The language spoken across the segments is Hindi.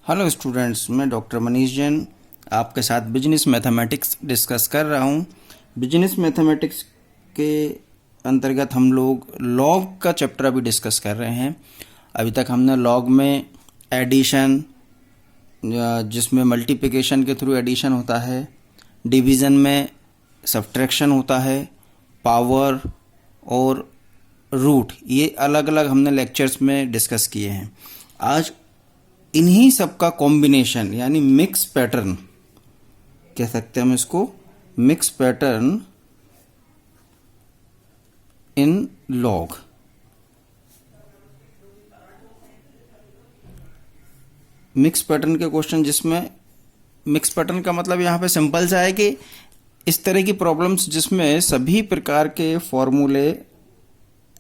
हेलो स्टूडेंट्स, मैं डॉक्टर मनीष जैन आपके साथ बिजनेस मैथमेटिक्स डिस्कस कर रहा हूँ। बिजनेस मैथमेटिक्स के अंतर्गत हम लोग लॉग का चैप्टर अभी डिस्कस कर रहे हैं। अभी तक हमने लॉग में एडिशन, जिसमें मल्टीप्लिकेशन के थ्रू एडिशन होता है, डिवीज़न में सब्ट्रैक्शन होता है, पावर और रूट, ये अलग अलग हमने लेक्चर्स में डिस्कस किए हैं। आज इन्हीं सब का कॉम्बिनेशन यानी मिक्स पैटर्न कह सकते हैं हम इसको, mix pattern in log. Mix pattern के क्वेश्चन, जिसमें मिक्स पैटर्न का मतलब यहाँ पे सिंपल सा है कि इस तरह की प्रॉब्लम्स जिसमें सभी प्रकार के फॉर्मूले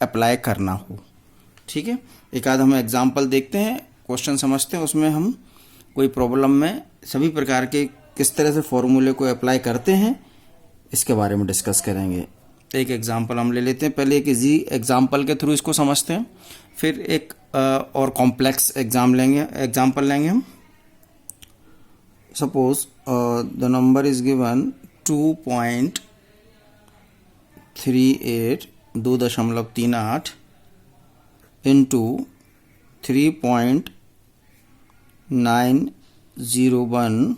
अप्लाई करना हो। ठीक है, एक आध हम एग्जांपल देखते हैं, क्वेश्चन समझते हैं, उसमें हम कोई प्रॉब्लम में सभी प्रकार के किस तरह से फॉर्मूले को अप्लाई करते हैं इसके बारे में डिस्कस करेंगे। एक एग्जांपल हम ले लेते हैं, पहले एक इजी एग्जांपल के थ्रू इसको समझते हैं, फिर एक और कॉम्प्लेक्स एग्जांपल लेंगे हम। Suppose the number is given 2.38 2.38 into 3.901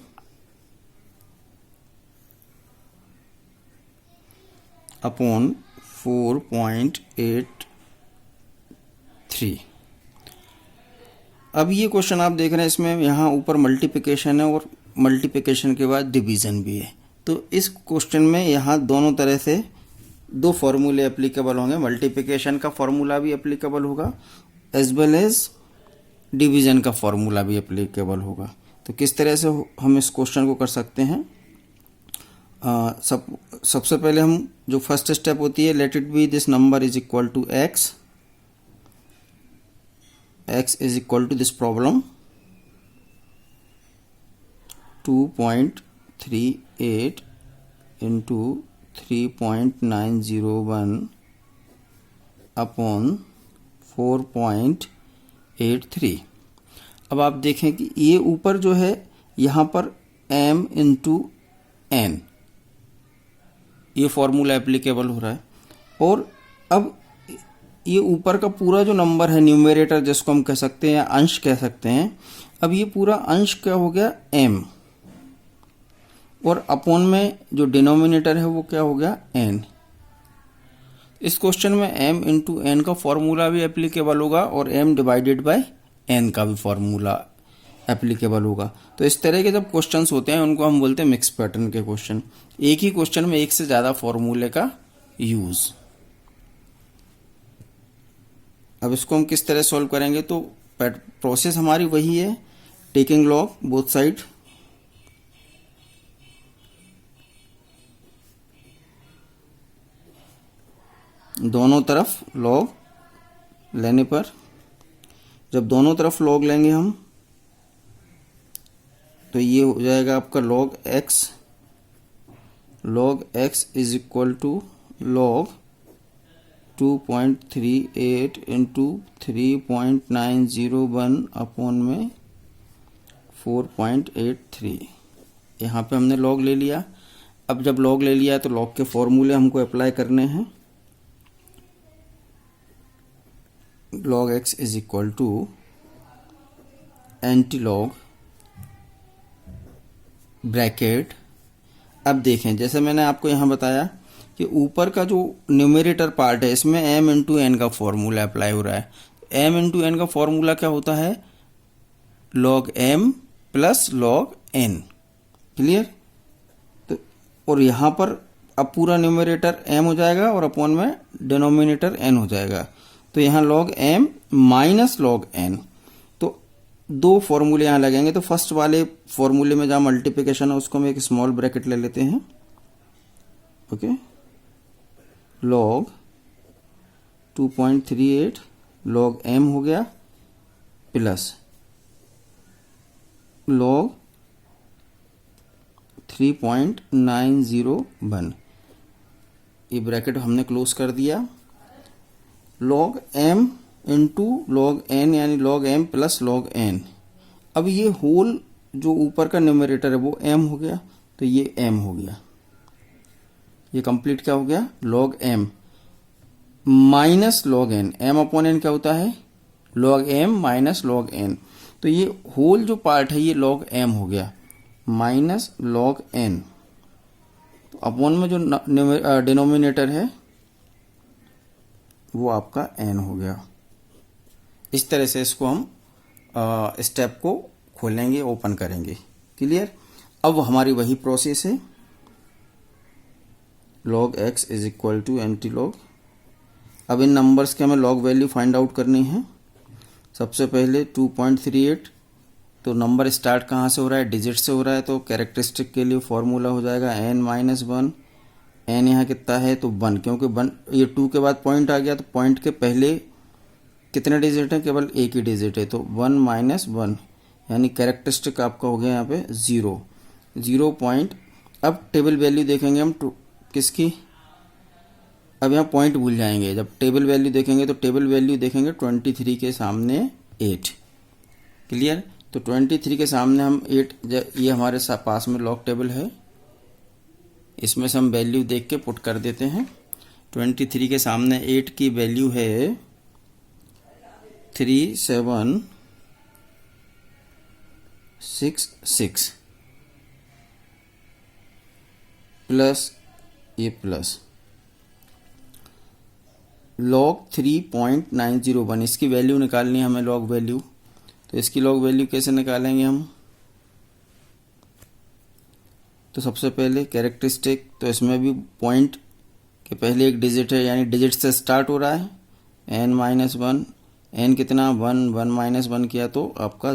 upon 4.83। अब ये क्वेश्चन आप देख रहे हैं, इसमें यहाँ ऊपर मल्टीप्लिकेशन है और मल्टीप्लिकेशन के बाद डिवीज़न भी है। तो इस क्वेश्चन में यहाँ दोनों तरह से दो फॉर्मूले एप्लीकेबल होंगे। मल्टीप्लिकेशन का फॉर्मूला भी एप्लीकेबल होगा एज वेल एज डिवीज़न का फॉर्मूला भी एप्लीकेबल होगा। तो किस तरह से हम इस क्वेश्चन को कर सकते हैं? सबसे पहले हम जो फर्स्ट स्टेप होती है, let it be this number is equal to x is equal to this problem 2.38 into 3.901 upon 4.83। अब आप देखें कि ये ऊपर जो है यहाँ पर m इंटू एन, ये फॉर्मूला एप्लीकेबल हो रहा है। और अब ये ऊपर का पूरा जो नंबर है, न्यूमरेटर जिसको हम कह सकते हैं या अंश कह सकते हैं, अब ये पूरा अंश क्या हो गया m, और अपॉन में जो डिनोमिनेटर है वो क्या हो गया n। इस क्वेश्चन में m इंटू एन का फॉर्मूला भी एप्लीकेबल होगा और m डिवाइडेड बाय n का भी फॉर्मूला एप्लीकेबल होगा। तो इस तरह के जब क्वेश्चंस होते हैं उनको हम बोलते हैं मिक्स पैटर्न के क्वेश्चन। एक ही क्वेश्चन में एक से ज़्यादा फॉर्मूले का यूज़। अब इसको हम किस तरह सॉल्व करेंगे? तो प्रोसेस हमारी वही है, टेकिंग लॉग बोथ साइड, दोनों तरफ लॉग लेने पर, जब दोनों तरफ लॉग लेंगे हम तो ये हो जाएगा आपका log x is equal to log 2.38 into 3.901 upon में 4.83। यहाँ पे हमने log ले लिया। अब जब log ले लिया तो log के फॉर्मूले हमको अप्लाई करने हैं। log x is equal to antilog bracket. अब देखें, जैसे मैंने आपको यहाँ बताया कि ऊपर का जो न्यूमरेटर पार्ट है इसमें m इंटू एन का फॉर्मूला अप्लाई हो रहा है। m इंटू एन का फॉर्मूला क्या होता है? log m plus log n। Clear? तो और यहाँ पर अब पूरा न्यूमरेटर m हो जाएगा और अपॉन में डिनोमिनेटर n हो जाएगा। तो यहाँ log m minus log n, तो दो फॉर्मूले यहाँ लगेंगे। तो फर्स्ट वाले फॉर्मूले में जहाँ मल्टीप्लिकेशन है उसको हम एक स्मॉल ब्रैकेट ले लेते हैं। ओके, log 2.38 log m हो गया प्लस log 3.901, ये ब्रैकेट हमने क्लोज कर दिया। log m into log n यानी log m plus log n अब ये होल जो ऊपर का न्यूमरेटर है वो m हो गया, तो ये m हो गया, ये कंप्लीट क्या हो गया, log m minus log n। m upon n क्या होता है, log m minus log n। तो ये होल जो पार्ट है ये log m हो गया माइनस log n, तो अपॉन में जो डिनोमिनेटर है वो आपका n हो गया। इस तरह से इसको हम स्टेप को खोलेंगे, ओपन करेंगे। क्लियर। अब हमारी वही प्रोसेस है, log x is equal to antilog. अब इन नंबर्स के हमें log वैल्यू फाइंड आउट करनी है। सबसे पहले 2.38, तो नंबर स्टार्ट कहाँ से हो रहा है, डिजिट से हो रहा है, तो कैरेक्टरिस्टिक के लिए फॉर्मूला हो जाएगा n माइनस 1। n यहाँ कितना है, तो 1, क्योंकि 1 ये 2 के बाद पॉइंट आ गया, तो पॉइंट के पहले कितने डिजिट हैं, केवल एक ही डिजिट है, तो 1 माइनस 1, यानी कैरेक्टरिस्टिक आपका हो गया यहाँ पे 0 पॉइंट। अब टेबल वैल्यू देखेंगे हम किसकी, अब यहाँ पॉइंट भूल जाएंगे, जब टेबल वैल्यू देखेंगे तो टेबल वैल्यू देखेंगे 23 के सामने 8। क्लियर। तो 23 के सामने हम 8, ये हमारे पास में लॉग टेबल है, इसमें से हम वैल्यू देख के पुट कर देते हैं। 23 के सामने 8 की वैल्यू है 3766 प्लस ये प्लस log 3.901, इसकी वैल्यू निकालनी है हमें, log वैल्यू। तो इसकी log वैल्यू कैसे निकालेंगे हम, तो सबसे पहले कैरेक्टरिस्टिक, तो इसमें भी पॉइंट के पहले एक डिजिट है, यानी डिजिट से स्टार्ट हो रहा है, n माइनस 1, n कितना 1, 1 माइनस 1 किया तो आपका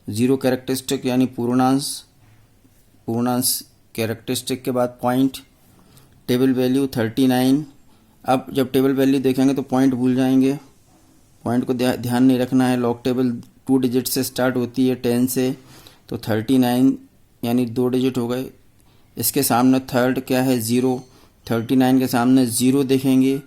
0 कैरेक्टरिस्टिक यानी पूर्णांश कैरेक्टरिस्टिक के बाद पॉइंट, टेबल वैल्यू 39। अब जब टेबल वैल्यू देखेंगे तो पॉइंट भूल जाएंगे, पॉइंट को ध्यान नहीं रखना है। लॉग टेबल 2 डिजिट से स्टार्ट होती है 10 से, तो 39 यानी 2 डिजिट हो गए। इसके सामने थर्ड क्या है 0, 39 के सामने 0 देखेंगे,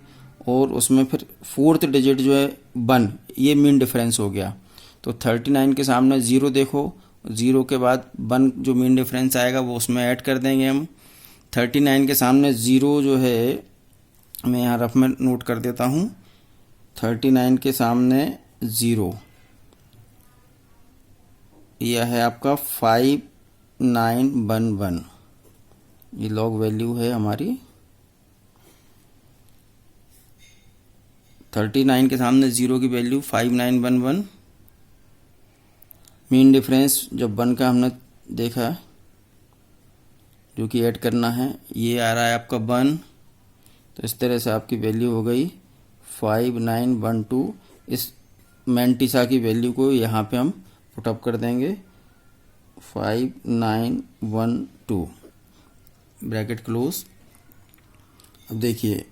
और उसमें फिर फोर्थ डिजिट जो है 1, ये मीन डिफरेंस हो गया। तो 39 के सामने 0 देखो, 0 के बाद 1 जो मीन डिफरेंस आएगा वो उसमें ऐड कर देंगे हम। 39 के सामने 0 जो है, मैं यहाँ रफ में नोट कर देता हूँ, 39 के सामने 0, यह है आपका 5911, ये लॉग वैल्यू है हमारी। 39 के सामने 0 की वैल्यू 5911, मीन डिफरेंस जब 1 का हमने देखा जो कि ऐड करना है, ये आ रहा है आपका 1, तो इस तरह से आपकी वैल्यू हो गई 5912। इस मैंटिसा की वैल्यू को यहाँ पे हम पुटअप कर देंगे 5912, ब्रैकेट क्लोज। अब देखिए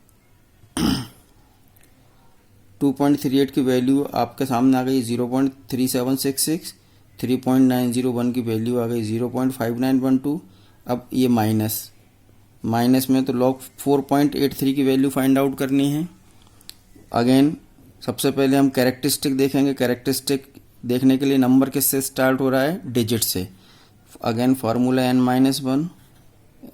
2.38 की वैल्यू आपके सामने आ गई 0.3766, 3.901 की वैल्यू आ गई 0.5912। अब ये माइनस में तो log 4.83 की वैल्यू फाइंड आउट करनी है। अगेन सबसे पहले हम कैरेक्टरिस्टिक देखेंगे, कैरेक्टरिस्टिक देखने के लिए नंबर किससे स्टार्ट हो रहा है, डिजिट से। Again formula n minus 1,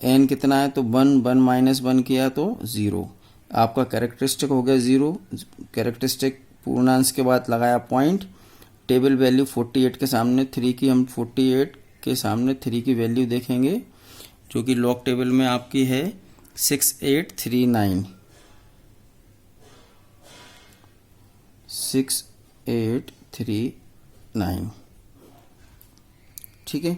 n कितना है तो 1, 1 माइनस 1 किया तो 0, आपका कैरेक्टरिस्टिक हो गया 0। कैरेक्टरिस्टिक पूर्णांश के बाद लगाया पॉइंट, टेबल वैल्यू 48 के सामने 3 की, हम 48 के सामने 3 की वैल्यू देखेंगे जो कि लॉग टेबल में आपकी है 6839। ठीक है।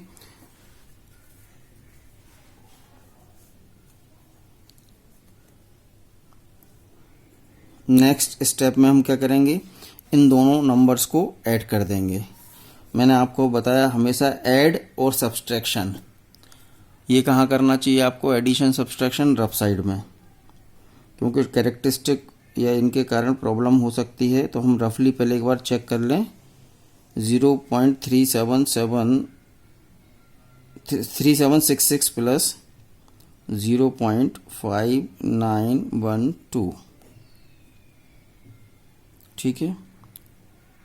नेक्स्ट स्टेप में हम क्या करेंगे, इन दोनों नंबर्स को ऐड कर देंगे। मैंने आपको बताया हमेशा ऐड और सब्सट्रैक्शन, ये कहाँ करना चाहिए आपको, एडिशन सब्सट्रैक्शन रफ साइड में, क्योंकि कैरेक्टरिस्टिक या इनके कारण प्रॉब्लम हो सकती है। तो हम रफली पहले एक बार चेक कर लें, 3766 प्लस 0.5912, ठीक है।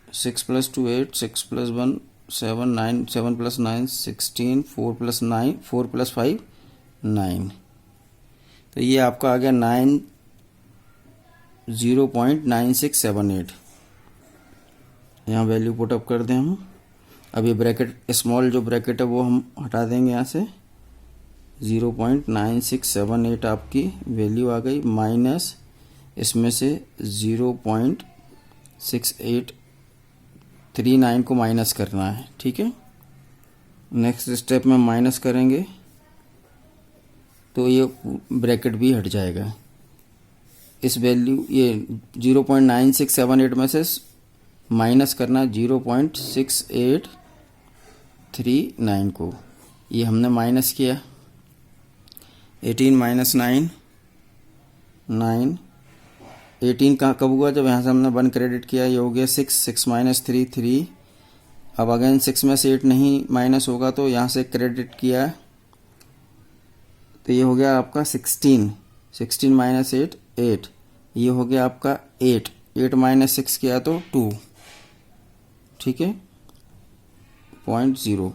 6 + 2 8, 6 + 1 7 9 7 + 9 16 4 + 9 4 + 5 9। तो ये आपका आ गया 0.9678। यहाँ वैल्यू पुटअप कर दें हम। अब ये ब्रैकेट स्मॉल जो ब्रैकेट है वो हम हटा देंगे यहाँ से। 0.9678 आपकी वैल्यू आ गई, माइनस इसमें से 0.6839 को माइनस करना है। ठीक है, नेक्स्ट स्टेप में माइनस करेंगे तो ये ब्रैकेट भी हट जाएगा। इस वैल्यू ये 0.9678 में से माइनस करना 0.6839 को, ये हमने माइनस किया। 18 - 9 9। 18 कहाँ कब हुआ, जब यहाँ से हमने 1 क्रेडिट किया। ये हो गया 6 6 - 3 3। अब अगेन 6 में से 8 नहीं माइनस होगा तो यहाँ से क्रेडिट किया तो ये हो गया आपका 16 16 - 8 8। ये हो गया आपका 8 8 - 6 किया तो 2। ठीक है, 0.0।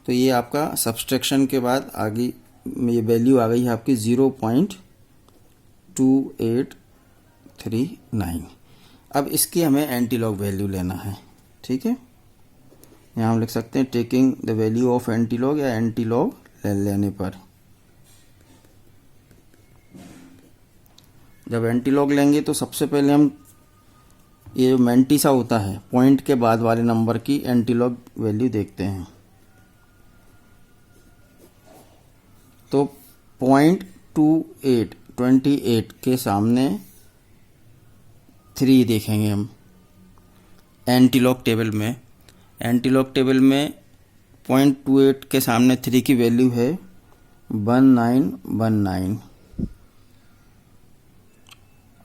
तो ये आपका सब्सट्रैक्शन के बाद आगे ये वैल्यू आ गई है आपकी 0.2839। अब इसकी हमें एंटीलॉग वैल्यू लेना है। ठीक है, यहाँ हम लिख सकते हैं taking the value of antilog या एंटीलॉग लेने पर। जब एंटीलॉग लेंगे तो सबसे पहले हम ये जो मैंटीसा होता है पॉइंट के बाद वाले नंबर की एंटीलॉग वैल्यू देखते हैं। तो 0.28 के सामने 3 देखेंगे हम एंटीलॉग टेबल में। एंटीलॉग टेबल में 0.28 के सामने 3 की वैल्यू है 1919।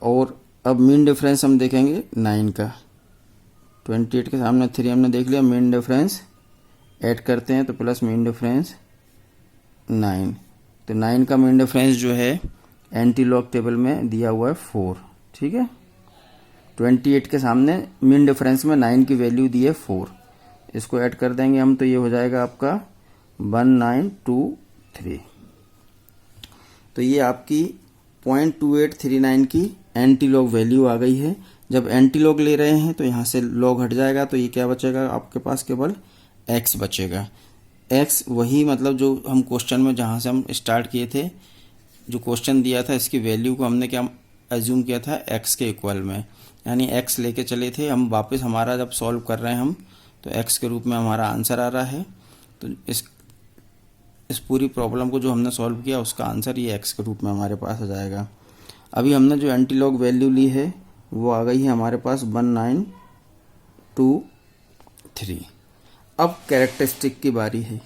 और अब मीन डिफरेंस हम देखेंगे 9 का। 28 के सामने 3 हमने देख लिया, मीन डिफरेंस ऐड करते हैं तो प्लस मीन डिफरेंस 9। तो 9 का मीन डिफरेंस जो है एंटीलॉग टेबल में दिया हुआ है 4। ठीक है, 28 के सामने मीन डिफरेंस में 9 की वैल्यू दी है 4। इसको ऐड कर देंगे हम तो ये हो जाएगा आपका 1923। तो ये आपकी 0.2839 की एंटीलॉग वैल्यू आ गई है। जब एंटीलॉग ले रहे हैं तो यहाँ से लॉग हट जाएगा तो ये क्या बचेगा आपके पास, केवल x बचेगा। x वही मतलब जो हम क्वेश्चन में जहाँ से हम स्टार्ट किए थे, जो क्वेश्चन दिया था इसकी वैल्यू को हमने क्या एज्यूम किया था x के इक्वल में, यानी x लेके चले थे हम। वापस हमारा जब सॉल्व कर रहे हैं हम तो x के रूप में हमारा आंसर आ रहा है। तो इस पूरी प्रॉब्लम को जो हमने सॉल्व किया उसका आंसर ये x के रूप में हमारे पास आ जाएगा। अभी हमने जो एंटीलॉग वैल्यू ली है वो आ गई है हमारे पास 1923। अब कैरेक्टरिस्टिक की बारी है।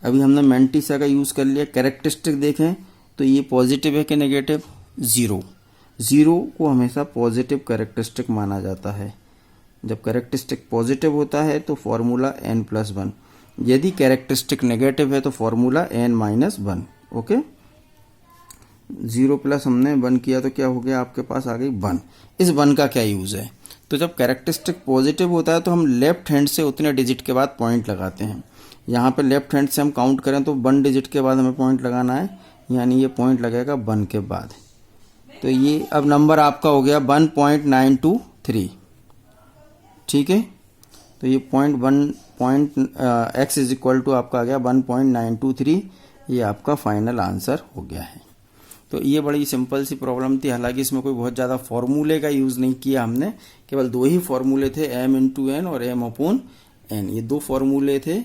अभी हमने मैंटीसा का यूज़ कर लिया। कैरेक्टरिस्टिक देखें तो ये पॉजिटिव है कि नेगेटिव, 0। 0 को हमेशा पॉजिटिव कैरेक्टरिस्टिक माना जाता है। जब कैरेक्टरिस्टिक पॉजिटिव होता है तो फॉर्मूला n+1, यदि कैरेक्टरिस्टिक नेगेटिव है तो फॉर्मूला n-1। ओके, 0 प्लस हमने 1 किया तो क्या हो गया आपके पास आ गई 1। इस 1 का क्या यूज़ है, तो जब कैरेक्टरिस्टिक पॉजिटिव होता है तो हम लेफ्ट हैंड से उतने डिजिट के बाद पॉइंट लगाते हैं। यहाँ पे लेफ्ट हैंड से हम काउंट करें तो 1 डिजिट के बाद हमें पॉइंट लगाना है, यानी ये पॉइंट लगेगा 1 के बाद। तो ये अब नंबर आपका हो गया 1.923। ठीक है, तो ये x इज इक्वल टू आपका आ गया 1.923। ये आपका फाइनल आंसर हो गया है। तो ये बड़ी सिंपल सी प्रॉब्लम थी। हालांकि इसमें कोई बहुत ज़्यादा फॉर्मूले का यूज़ नहीं किया हमने, केवल 2 ही फॉर्मूले थे, m×n और m/n। ये 2 फॉर्मूले थे।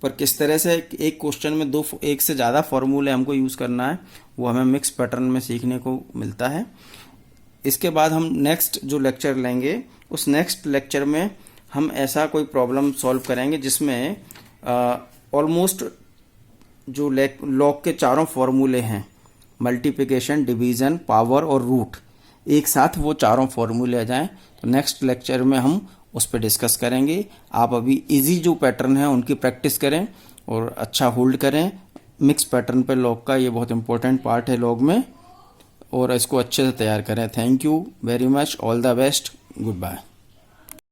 पर किस तरह से एक क्वेश्चन में एक से ज़्यादा फॉर्मूले हमको यूज़ करना है वो हमें मिक्स पैटर्न में सीखने को मिलता है। इसके बाद हम नेक्स्ट जो लेक्चर लेंगे उस नेक्स्ट लेक्चर में हम ऐसा कोई प्रॉब्लम सॉल्व करेंगे जिसमें ऑलमोस्ट जो लॉग के चारों फॉर्मूले हैं, मल्टीप्लिकेशन, डिवीज़न, पावर और रूट, एक साथ वो चारों फॉर्मूले आ जाएं। तो नेक्स्ट लेक्चर में हम उस पर डिस्कस करेंगे। आप अभी इजी जो पैटर्न है उनकी प्रैक्टिस करें और अच्छा होल्ड करें। मिक्स पैटर्न पे लॉग का ये बहुत इंपॉर्टेंट पार्ट है लॉग में, और इसको अच्छे से तैयार करें। Thank you very much, all the best, good bye.